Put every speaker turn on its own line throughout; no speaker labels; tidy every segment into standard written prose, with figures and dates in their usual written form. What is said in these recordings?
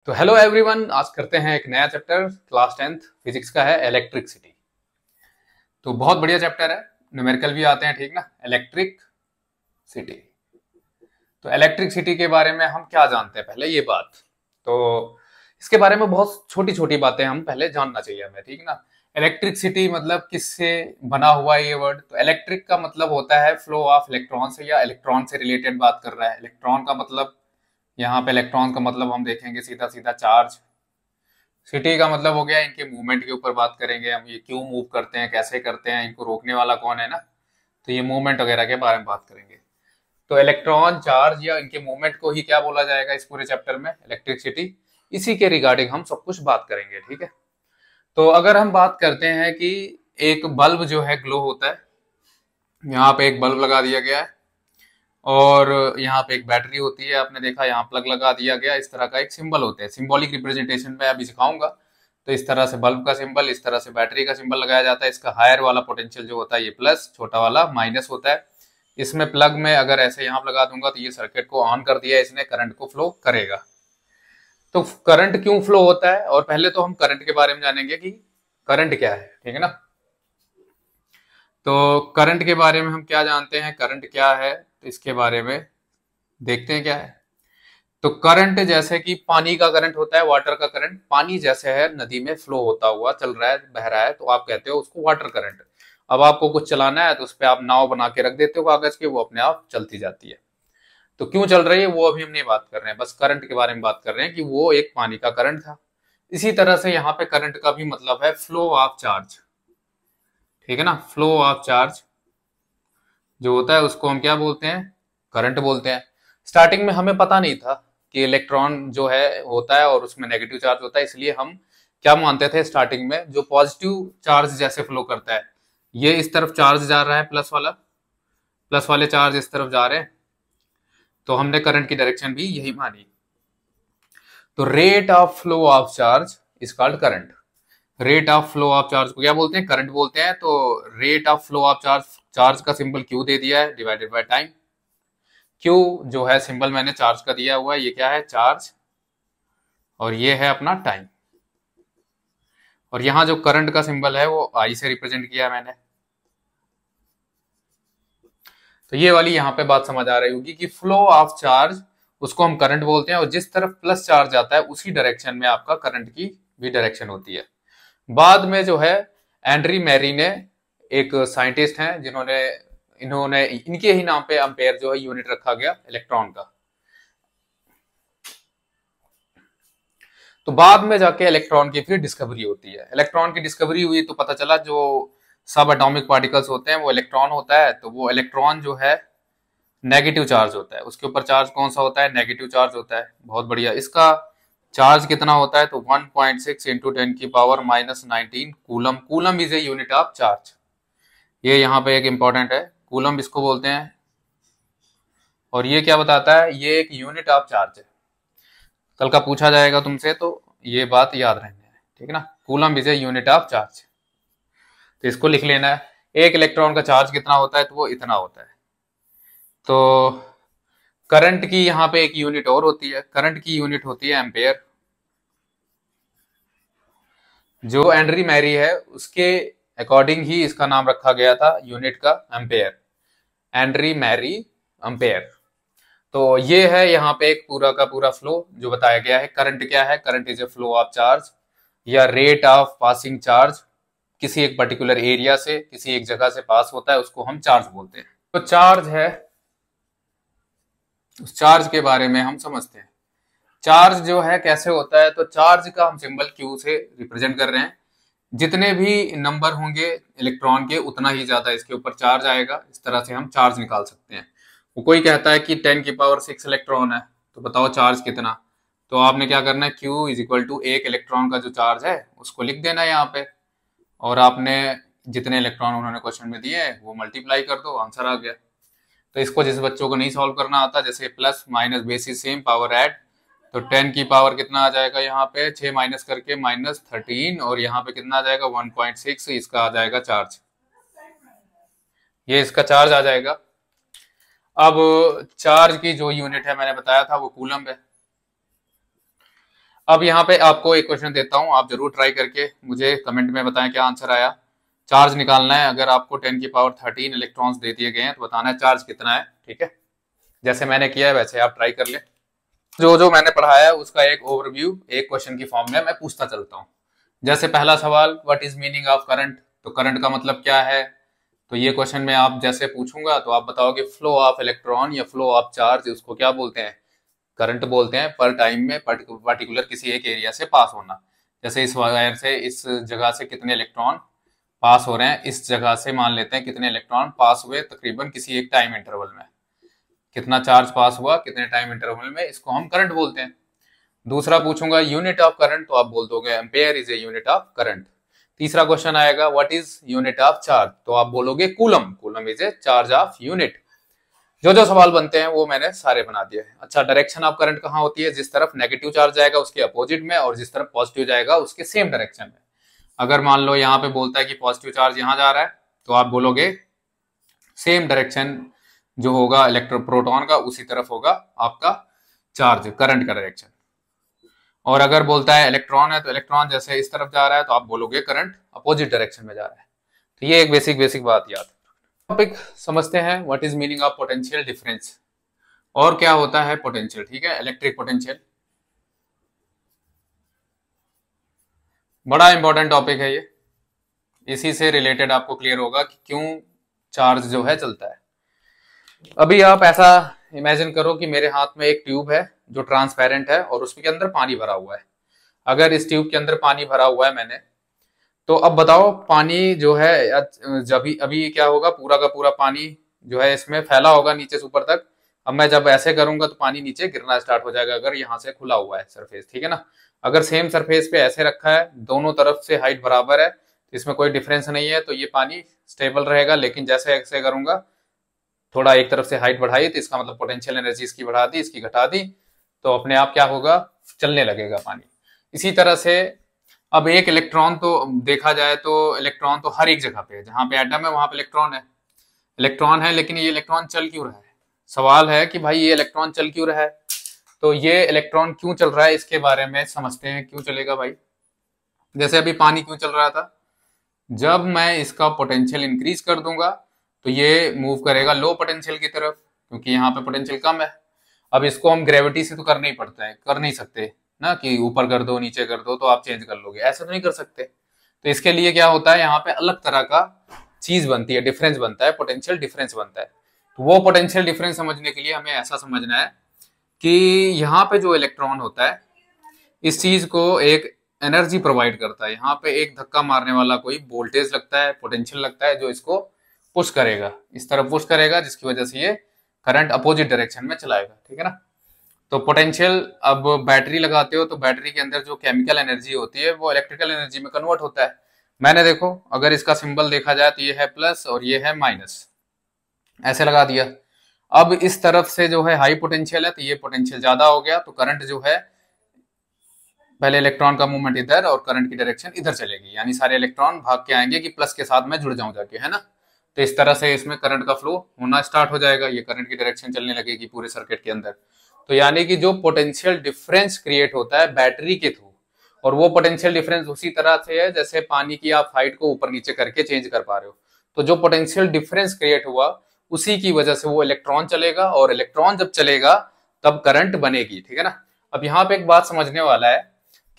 तो hello everyone, आज करते हैं एक नया चैप्टर। क्लास 10th फिजिक्स का है इलेक्ट्रिसिटी। तो बहुत बढ़िया चैप्टर है, न्यूमेरिकल भी आते हैं, ठीक ना। Electric city. तो इलेक्ट्रिसिटी के बारे में हम क्या जानते हैं, पहले ये बात। तो इसके बारे में बहुत छोटी छोटी बातें हम पहले जानना चाहिए हमें, ठीक ना। इलेक्ट्रिसिटी मतलब किससे बना हुआ है ये वर्ड। तो इलेक्ट्रिक का मतलब होता है फ्लो ऑफ इलेक्ट्रॉन से, या इलेक्ट्रॉन से रिलेटेड बात कर रहा है। इलेक्ट्रॉन का मतलब, यहाँ पे इलेक्ट्रॉन का मतलब हम देखेंगे सीधा सीधा चार्ज। सिटी का मतलब हो गया इनके मूवमेंट के ऊपर बात करेंगे हम, ये क्यों मूव करते हैं, कैसे करते हैं, इनको रोकने वाला कौन है ना। तो ये मूवमेंट वगैरह के बारे में बात करेंगे। तो इलेक्ट्रॉन चार्ज या इनके मूवमेंट को ही क्या बोला जाएगा इस पूरे चैप्टर में, इलेक्ट्रिसिटी। इसी के रिगार्डिंग हम सब कुछ बात करेंगे, ठीक है। तो अगर हम बात करते हैं कि एक बल्ब जो है ग्लो होता है, यहाँ पे एक बल्ब लगा दिया गया है और यहाँ पे एक बैटरी होती है, आपने देखा यहाँ प्लग लगा दिया गया, इस तरह का एक सिंबल होता है। सिंबॉलिक रिप्रेजेंटेशन में अभी सिखाऊंगा। तो इस तरह से बल्ब का सिंबल, इस तरह से बैटरी का सिंबल लगाया जाता है। इसका हायर वाला पोटेंशियल जो होता है ये प्लस, छोटा वाला माइनस होता है। इसमें प्लग में अगर ऐसे यहाँ लगा दूंगा तो ये सर्किट को ऑन कर दिया, इसने करंट को फ्लो करेगा। तो करंट क्यों फ्लो होता है, और पहले तो हम करंट के बारे में जानेंगे कि करंट क्या है, ठीक है ना। तो करंट के बारे में हम क्या जानते हैं, करंट क्या है, तो इसके बारे में देखते हैं क्या है। तो करंट जैसे कि पानी का करंट होता है, वाटर का करंट। पानी जैसे है नदी में फ्लो होता हुआ चल रहा है, बह रहा है, तो आप कहते हो उसको वाटर करंट। अब आपको कुछ चलाना है तो उस पर आप नाव बना के रख देते हो कागज के, वो अपने आप चलती जाती है। तो क्यों चल रही है वो अभी हम नहीं बात कर रहे हैं, बस करंट के बारे में बात कर रहे हैं कि वो एक पानी का करंट था। इसी तरह से यहाँ पे करंट का भी मतलब है फ्लो ऑफ चार्ज, ठीक है ना। फ्लो ऑफ चार्ज जो होता है उसको हम क्या बोलते हैं, करंट बोलते हैं। स्टार्टिंग में हमें पता नहीं था कि इलेक्ट्रॉन जो है होता है और उसमें नेगेटिव चार्ज होता है, इसलिए हम क्या मानते थे स्टार्टिंग में, जो पॉजिटिव चार्ज जैसे फ्लो करता है, ये इस तरफ चार्ज जा रहा है प्लस वाला, प्लस वाले चार्ज इस तरफ जा रहे हैं, तो हमने करंट की डायरेक्शन भी यही मानी। तो rate of flow of charge is called current. Rate of flow of charge को क्या बोलते हैं, करंट बोलते हैं। तो rate of flow of charge, charge का सिंबल क्यू दे दिया है, डिवाइडेड बाय टाइम। क्यू जो है सिंबल मैंने चार्ज का दिया हुआ है, ये क्या है, चार्ज, और ये है अपना टाइम। और यहां जो करंट का सिंबल है वो आई से रिप्रेजेंट किया है मैंने। तो ये वाली यहाँ पे बात समझ आ रही होगी कि फ्लो ऑफ चार्ज उसको हम करंट बोलते हैं, और जिस तरफ प्लस चार्ज आता है उसी डायरेक्शन में आपका करंट की भी डायरेक्शन होती है। बाद में जो है एंड्री मैरी ने, एक साइंटिस्ट हैं जिन्होंने, इन्होंने इनके ही नाम पे एम्पेयर जो है यूनिट रखा गया इलेक्ट्रॉन का। तो बाद में जाके इलेक्ट्रॉन की फिर डिस्कवरी होती है। इलेक्ट्रॉन की डिस्कवरी हुई तो पता चला जो सब एटॉमिक पार्टिकल्स होते हैं वो इलेक्ट्रॉन होता है। तो वो इलेक्ट्रॉन जो है नेगेटिव चार्ज होता है, उसके ऊपर चार्ज कौन सा होता है, नेगेटिव चार्ज होता है। बहुत बढ़िया। इसका चार्ज कितना होता है, तो 1.6 into 10⁻⁻19 coulomb. Coulomb is a unit of charge. ये यहाँ पे एक इंपॉर्टेंट है, कूलम इसको बोलते हैं। और ये क्या बताता है, ये एक यूनिट ऑफ चार्ज है। कल का पूछा जाएगा तुमसे तो ये बात याद रहनी है, ठीक है ना। Coulomb is a unit of charge, तो इसको लिख लेना है। एक इलेक्ट्रॉन का चार्ज कितना होता है, तो वो इतना होता है। तो करंट की यहाँ पे एक यूनिट और होती है, करंट की यूनिट होती है एम्पेयर। जो एंड्री मैरी है उसके अकॉर्डिंग ही इसका नाम रखा गया था यूनिट का, एम्पेयर। Andriy Mary ampere. तो ये है यहाँ पे एक पूरा का पूरा फ्लो जो बताया गया है। करंट क्या है, current is a flow of charge या रेट ऑफ पासिंग चार्ज। किसी एक पर्टिकुलर एरिया से किसी एक जगह से पास होता है उसको हम चार्ज बोलते हैं। तो चार्ज है, उस चार्ज के बारे में हम समझते हैं। चार्ज जो है कैसे होता है, तो चार्ज का हम सिंबल क्यू से रिप्रेजेंट कर रहे हैं। जितने भी नंबर होंगे इलेक्ट्रॉन के उतना ही ज्यादा इसके ऊपर चार्ज आएगा। इस तरह से हम चार्ज निकाल सकते हैं। वो कोई कहता है कि 10⁻6 इलेक्ट्रॉन है, तो बताओ चार्ज कितना। तो आपने क्या करना है, Q इज इक्वल टू एक इलेक्ट्रॉन का जो चार्ज है उसको लिख देना है यहाँ पे, और आपने जितने इलेक्ट्रॉन उन्होंने क्वेश्चन में दिए हैं वो मल्टीप्लाई कर दो, आंसर आ गया। तो इसको जिस बच्चों को नहीं सॉल्व करना आता, जैसे plus minus basis same power add, तो 10 की पावर कितना आ जाएगा, यहाँ पे 6 माइनस करके -13, और यहाँ पे कितना आ जाएगा 1.6, इसका आ जाएगा चार्ज। ये इसका चार्ज आ जाएगा। अब चार्ज की जो यूनिट है मैंने बताया था वो कूलम है। अब यहाँ पे आपको एक क्वेश्चन देता हूँ, आप जरूर ट्राई करके मुझे कमेंट में बताएं क्या आंसर आया। चार्ज निकालना है, अगर आपको 10 की पावर 13 इलेक्ट्रॉन्स दे दिए गए हैं तो बताना है चार्ज कितना है। ठीक है, जैसे मैंने किया है वैसे आप ट्राई कर ले। जो जो मैंने पढ़ाया है उसका एक ओवरव्यू एक क्वेश्चन की फॉर्म में मैं पूछता चलता हूँ। जैसे पहला सवाल, what is meaning of current, तो करंट का मतलब क्या है। तो ये क्वेश्चन में आप जैसे पूछूंगा तो आप बताओगे फ्लो ऑफ इलेक्ट्रॉन या फ्लो ऑफ चार्ज, उसको क्या बोलते हैं, करंट बोलते हैं। पर टाइम में पर्टिकुलर किसी एक एरिया से पास होना। जैसे इस वायर से इस जगह से कितने इलेक्ट्रॉन पास हो रहे हैं, इस जगह से मान लेते हैं कितने इलेक्ट्रॉन पास हुए तकरीबन किसी एक टाइम इंटरवल में, कितना चार्ज पास हुआ कितने टाइम इंटरवल में, इसको हम करंट बोलते हैं। दूसरा पूछूंगा यूनिट ऑफ करंट, तो आप बोल दोगे ampere is a unit of current. तीसरा क्वेश्चन आएगा what is unit of charge, तो आप बोलोगे coulomb, coulomb is a charge of unit. जो जो सवाल बनते हैं वो मैंने सारे बना दिए। अच्छा, डायरेक्शन ऑफ करंट कहाँ होती है, जिस तरफ नेगेटिव चार्ज जाएगा उसके अपोजिट में और जिस तरफ पॉजिटिव जाएगा उसके सेम डायरेक्शन में। अगर मान लो यहाँ पे बोलता है कि पॉजिटिव चार्ज यहाँ जा रहा है तो आप बोलोगे सेम डायरेक्शन जो होगा प्रोटॉन का उसी तरफ होगा आपका चार्ज, करंट का डायरेक्शन। और अगर बोलता है इलेक्ट्रॉन है तो इलेक्ट्रॉन जैसे इस तरफ जा रहा है तो आप बोलोगे करंट अपोजिट डायरेक्शन में जा रहा है। तो ये एक बेसिक बात याद। टॉपिक समझते हैं, what is meaning of potential difference, और क्या होता है पोटेंशियल। ठीक है, इलेक्ट्रिक पोटेंशियल बड़ा इंपॉर्टेंट टॉपिक है ये, इसी से रिलेटेड आपको क्लियर होगा कि क्यों चार्ज जो है चलता है। अभी आप ऐसा इमेजिन करो कि मेरे हाथ में एक ट्यूब है जो ट्रांसपेरेंट है और उसके अंदर पानी भरा हुआ है। अगर इस ट्यूब के अंदर पानी भरा हुआ है मैंने, तो अब बताओ पानी जो है जब अभी क्या होगा, पूरा का पूरा पानी जो है इसमें फैला होगा नीचे से ऊपर तक। अब मैं जब ऐसे करूंगा तो पानी नीचे गिरना स्टार्ट हो जाएगा, अगर यहाँ से खुला हुआ है सरफेस। ठीक है ना, अगर सेम सरफेस पे ऐसे रखा है, दोनों तरफ से हाइट बराबर है तो इसमें कोई डिफरेंस नहीं है, तो ये पानी स्टेबल रहेगा। लेकिन जैसे ऐसे करूंगा, थोड़ा एक तरफ से हाइट बढ़ाई तो इसका मतलब पोटेंशियल एनर्जी इसकी बढ़ा दी, इसकी घटा दी, तो अपने आप क्या होगा, चलने लगेगा पानी। इसी तरह से अब एक इलेक्ट्रॉन, तो देखा जाए तो इलेक्ट्रॉन तो हर एक जगह पे है, जहां पे एटम है वहां पे इलेक्ट्रॉन है, इलेक्ट्रॉन है। लेकिन ये इलेक्ट्रॉन चल क्यों रहा है, सवाल है कि भाई ये इलेक्ट्रॉन चल क्यों रहा है। तो ये इलेक्ट्रॉन क्यों चल रहा है इसके बारे में समझते हैं, क्यों चलेगा भाई। जैसे अभी पानी क्यों चल रहा था, जब मैं इसका पोटेंशियल इंक्रीज कर दूंगा तो ये मूव करेगा लो पोटेंशियल की तरफ, क्योंकि यहाँ पे पोटेंशियल कम है। अब इसको हम ग्रेविटी से तो करना ही पड़ता है, कर नहीं सकते ना कि ऊपर कर दो नीचे कर दो तो आप चेंज कर लोगे, ऐसा तो नहीं कर सकते। तो इसके लिए क्या होता है, यहाँ पे अलग तरह का चीज बनती है, डिफरेंस बनता है, पोटेंशियल डिफरेंस बनता है। तो वो पोटेंशियल डिफरेंस समझने के लिए हमें ऐसा समझना है कि यहाँ पे जो इलेक्ट्रॉन होता है इस चीज को एक एनर्जी प्रोवाइड करता है। यहाँ पे एक धक्का मारने वाला कोई वोल्टेज लगता है, पोटेंशियल लगता है, जो इसको पुश करेगा, इस तरफ पुश करेगा, जिसकी वजह से ये करंट अपोजिट डायरेक्शन में चलाएगा। ठीक है ना, तो पोटेंशियल, अब बैटरी लगाते हो तो बैटरी के अंदर जो केमिकल एनर्जी होती है वो इलेक्ट्रिकल एनर्जी में कन्वर्ट होता है। मैंने देखो अगर इसका सिंबल देखा जाए तो ये है प्लस और ये है माइनस, ऐसे लगा दिया। अब इस तरफ से जो है हाई पोटेंशियल है तो ये पोटेंशियल ज्यादा हो गया, तो करंट जो है, पहले इलेक्ट्रॉन का मूवमेंट इधर और करंट की डायरेक्शन इधर चलेगी, यानी सारे इलेक्ट्रॉन भाग के आएंगे कि प्लस के साथ मैं जुड़ जाऊं जाके, है ना। तो इस तरह से इसमें करंट का फ्लो होना स्टार्ट हो जाएगा, ये करंट की डायरेक्शन चलने लगेगी पूरे सर्किट के अंदर। तो यानी कि जो पोटेंशियल डिफरेंस क्रिएट होता है बैटरी के थ्रू, और वो पोटेंशियल डिफरेंस उसी तरह से है जैसे पानी की आप हाइट को ऊपर नीचे करके चेंज कर पा रहे हो। तो जो पोटेंशियल डिफरेंस क्रिएट हुआ उसी की वजह से वो इलेक्ट्रॉन चलेगा, और इलेक्ट्रॉन जब चलेगा तब करंट बनेगी। ठीक है ना, अब यहाँ पे एक बात समझने वाला है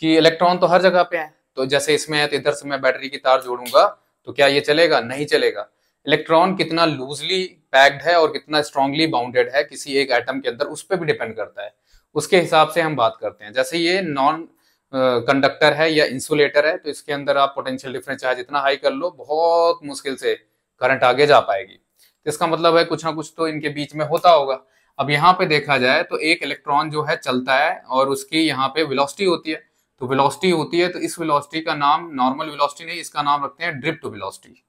कि इलेक्ट्रॉन तो हर जगह पे है, तो जैसे इसमें है तो इधर से मैं बैटरी की तार जोड़ूंगा तो क्या ये चलेगा, नहीं चलेगा। इलेक्ट्रॉन कितना लूजली पैक्ड है और कितना स्ट्रांगली बाउंडेड है किसी एक एटम के अंदर, उस पर भी डिपेंड करता है, उसके हिसाब से हम बात करते हैं। जैसे ये नॉन कंडक्टर है या इंसुलेटर है तो इसके अंदर आप पोटेंशियल डिफरेंस चाहे जितना हाई कर लो बहुत मुश्किल से करंट आगे जा पाएगी। तो इसका मतलब है कुछ ना कुछ तो इनके बीच में होता होगा। अब यहाँ पे देखा जाए तो एक इलेक्ट्रॉन जो है चलता है और उसकी यहाँ पे वेलोसिटी होती है, तो वेलोसिटी होती है, तो इस वेलोसिटी का नाम नॉर्मल वेलोसिटी नहीं, इसका नाम रखते हैं ड्रिफ्ट वेलोसिटी।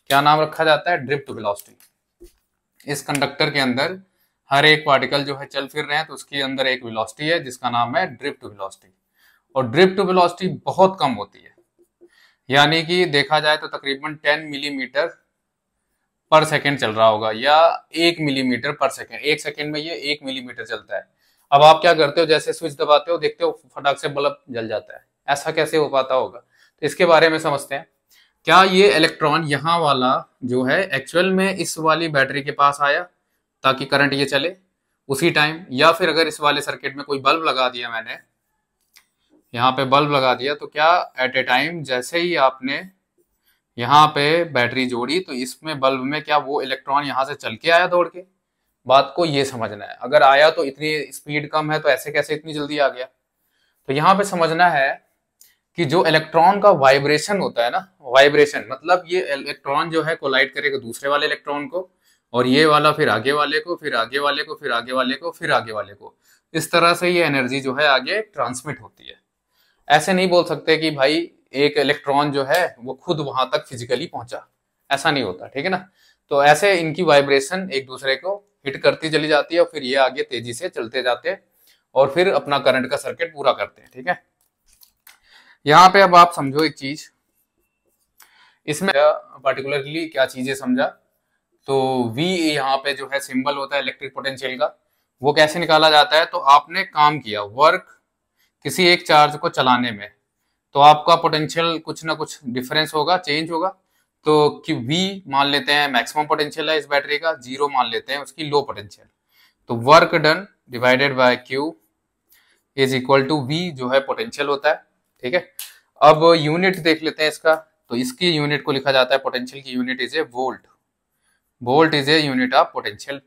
क्या नाम रखा जाता है, ड्रिफ्ट वेलोसिटी। इस कंडक्टर के अंदर हर एक पार्टिकल जो है चल फिर रहे हैं तो उसके अंदर एक वेलोसिटी है जिसका नाम है ड्रिफ्ट वेलोसिटी, और ड्रिफ्ट वेलोसिटी बहुत कम होती है, यानी कि देखा जाए तो तकरीबन 10 मिलीमीटर पर सेकेंड चल रहा होगा या 1 मिलीमीटर पर सेकेंड, एक सेकेंड में ये 1 मिलीमीटर चलता है। अब आप क्या करते हो, जैसे स्विच दबाते हो देखते हो फटाक से बल्ब जल जाता है, ऐसा कैसे हो पाता होगा? तो इसके बारे में समझते हैं। क्या ये इलेक्ट्रॉन यहाँ वाला जो है एक्चुअल में इस वाली बैटरी के पास आया ताकि करंट ये चले उसी टाइम, या फिर अगर इस वाले सर्किट में कोई बल्ब लगा दिया मैंने, यहाँ पे बल्ब लगा दिया, तो क्या एट ए टाइम जैसे ही आपने यहाँ पे बैटरी जोड़ी तो इसमें बल्ब में क्या वो इलेक्ट्रॉन यहाँ से चल के आया दौड़ के? बात को ये समझना है। अगर आया तो इतनी स्पीड कम है तो ऐसे कैसे इतनी जल्दी आ गया? तो यहाँ पे समझना है कि जो इलेक्ट्रॉन का वाइब्रेशन होता है ना, वाइब्रेशन मतलब ये इलेक्ट्रॉन जो है कोलाइड करेगा दूसरे वाले इलेक्ट्रॉन को, और ये वाला फिर आगे वाले को, फिर आगे वाले को, फिर आगे वाले को, फिर आगे वाले को। इस तरह से ये एनर्जी जो है आगे ट्रांसमिट होती है। ऐसे नहीं बोल सकते कि भाई एक इलेक्ट्रॉन जो है वो खुद वहां तक फिजिकली पहुंचा, ऐसा नहीं होता, ठीक है ना। तो ऐसे इनकी वाइब्रेशन एक दूसरे को हिट करती चली जाती है और फिर ये आगे तेजी से चलते जाते हैं और फिर अपना करंट का सर्किट पूरा करते हैं, ठीक है। यहाँ पे अब आप समझो एक चीज, इसमें पर्टिकुलरली क्या चीजें समझा, तो V यहाँ पे जो है सिंबल होता है इलेक्ट्रिक पोटेंशियल का, वो कैसे निकाला जाता है? तो आपने काम किया वर्क किसी एक चार्ज को चलाने में, तो आपका पोटेंशियल कुछ ना कुछ डिफरेंस होगा, चेंज होगा। तो कि V मान लेते हैं मैक्सिमम पोटेंशियल है इस बैटरी का, 0 मान लेते हैं उसकी लो पोटेंशियल, तो work done divided by Q is equal to V जो है पोटेंशियल होता है, ठीक है। अब यूनिट देख लेते हैं इसका, तो इसकी यूनिट को लिखा जाता है, पोटेंशियल की unit is a volt, volt is a unit of potential.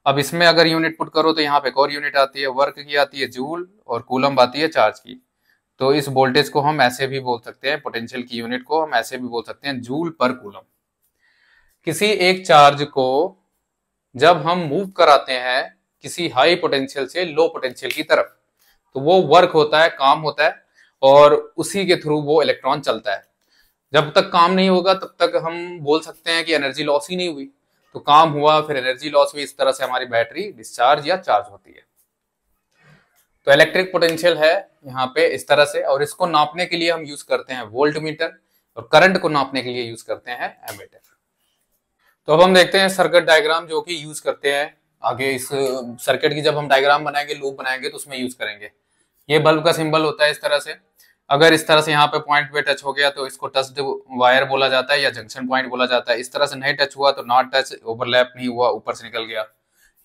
अब इसमें अगर यूनिट पुट करो तो यहाँ पे एक और यूनिट आती है, वर्क की आती है जूल, और कूलम आती है चार्ज की। तो इस वोल्टेज को हम ऐसे भी बोल सकते हैं, पोटेंशियल की यूनिट को हम ऐसे भी बोल सकते हैं, जूल पर कूलम। किसी एक चार्ज को जब हम मूव कराते हैं किसी हाई पोटेंशियल से लो पोटेंशियल की तरफ, तो वो वर्क होता है, काम होता है, और उसी के थ्रू वो इलेक्ट्रॉन चलता है। जब तक काम नहीं होगा तब तक हम बोल सकते हैं कि एनर्जी लॉस ही नहीं हुई, तो काम हुआ फिर एनर्जी लॉस हुई, इस तरह से हमारी बैटरी डिस्चार्ज या चार्ज होती है। तो इलेक्ट्रिक पोटेंशियल है यहाँ पे इस तरह से, और इसको नापने के लिए हम यूज करते हैं वोल्ट मीटर, और करंट को नापने के लिए यूज करते हैं एमीटर। तो अब हम देखते हैं सर्किट डायग्राम जो कि यूज करते हैं आगे। इस सर्किट की जब हम डायग्राम बनाएंगे, लूप बनाएंगे, तो उसमें यूज करेंगे। ये बल्ब का सिंबल होता है इस तरह से, अगर इस तरह से यहाँ पे पॉइंट पे टच हो गया तो इसको टच्ड वायर बोला जाता है या जंक्शन पॉइंट बोला जाता है। इस तरह से नहीं टच हुआ तो नॉट टच, ओवरलैप नहीं हुआ, ऊपर से निकल गया।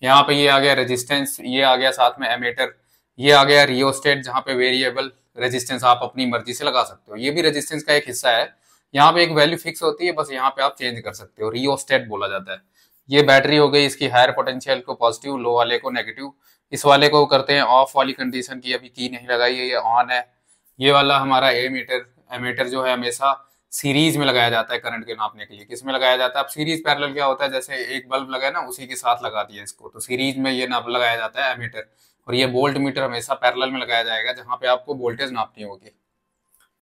यहाँ पे ये आ गया रेजिस्टेंस, ये आ गया साथ में एमीटर, ये आ गया रियोस्टेट जहाँ पे वेरिएबल रेजिस्टेंस आप अपनी मर्जी से लगा सकते हो, ये भी रेजिस्टेंस का एक हिस्सा है। यहाँ पे एक वैल्यू फिक्स होती है, बस यहाँ पे आप चेंज कर सकते हो, रियोस्टेट बोला जाता है। ये बैटरी हो गई, इसकी हायर पोटेंशियल को पॉजिटिव, लो वाले को नेगेटिव। इस वाले को करते हैं ऑफ वाली कंडीशन की, अभी की नहीं लगाई है, ये ऑन है। ये वाला हमारा एमीटर, एमीटर जो है हमेशा सीरीज में लगाया जाता है करंट के नापने के लिए। किस में लगाया जाता है? अब सीरीज पैरेलल क्या होता है, जैसे एक बल्ब लगा है ना उसी के साथ लगा दिया इसको, तो सीरीज में ये नाप लगाया जाता है एमीटर। और ये वोल्ट मीटर हमेशा पैरेलल में लगाया जाएगा जहां पे आपको वोल्टेज नापनी होगी।